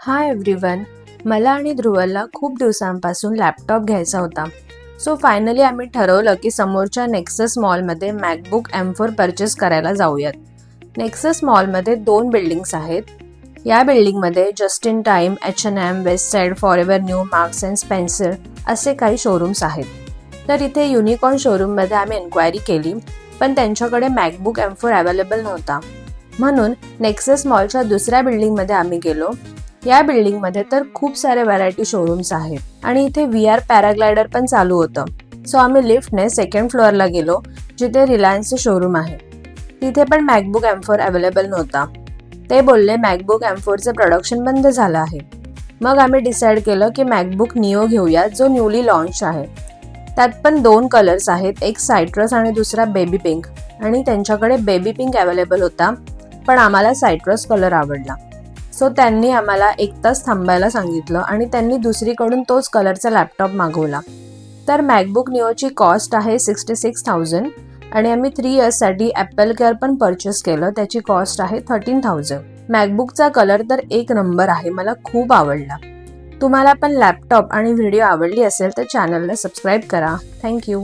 Hi everyone, मला आणि ध्रुवला खूप दिवसांपासून लॅपटॉप घ्यायचा होता. सो फायनली आम्ही ठरवलं की समोरच्या नेक्सस मॉलमध्ये मॅकबुक M4 परचेस करायला जाऊयात. नेक्सस मॉलमध्ये 2 बिल्डिंग्स आहेत. या बिल्डिंगमध्ये Just In Time, H&M, Westside, Forever New, Marks and Spencer असे काही शोरूम्स आहेत. तर इथे युनिकॉर्न शोरूममध्ये आम्ही एन्क्वायरी केली, पण त्यांच्याकडे मॅकबुक M4 अवेलेबल नव्हता. म्हणून नेक्सस मॉलच्या दुसऱ्या बिल्डिंगमध्ये आम्ही गेलो. या बिल्डिंगमध्ये तर खूप सारे व्हरायटी शोरूम्स आहेत आणि इथे VR पॅराग्लायडर पण चालू होतं. सो आम्ही लिफ्टने सेकंड फ्लोअरला गेलो, जिथे रिलायन्सचे शोरूम आहे. तिथे पण मॅकबुक M4 अवेलेबल नव्हता. ते बोलले मॅकबुक M4चे प्रोडक्शन बंद झालं आहे. मग आम्ही डिसाईड केलं की मॅकबुक निओ घेऊया, जो न्यूली लॉन्च आहे. त्यात पण 2 कलर्स आहेत, एक सायट्रस आणि दुसरा बेबी पिंक. आणि त्यांच्याकडे बेबी पिंक अवेलेबल होता, पण आम्हाला सायट्रस कलर आवडला. सो त्यांनी आम्हाला 1 तास थांबायला सांगितलं आणि त्यांनी दुसरीकडून तोच कलरचा लॅपटॉप मागवला. तर मॅकबुक निओची कॉस्ट आहे 66,000 आणि आम्ही 3 इयर्ससाठी ॲपल केअर पण परचेस केलं. त्याची कॉस्ट आहे 13,000. मॅकबुकचा कलर तर एक नंबर आहे, मला खूप आवडला. तुम्हाला पण लॅपटॉप आणि व्हिडिओ आवडली असेल तर चॅनलला सबस्क्राईब करा. थँक्यू.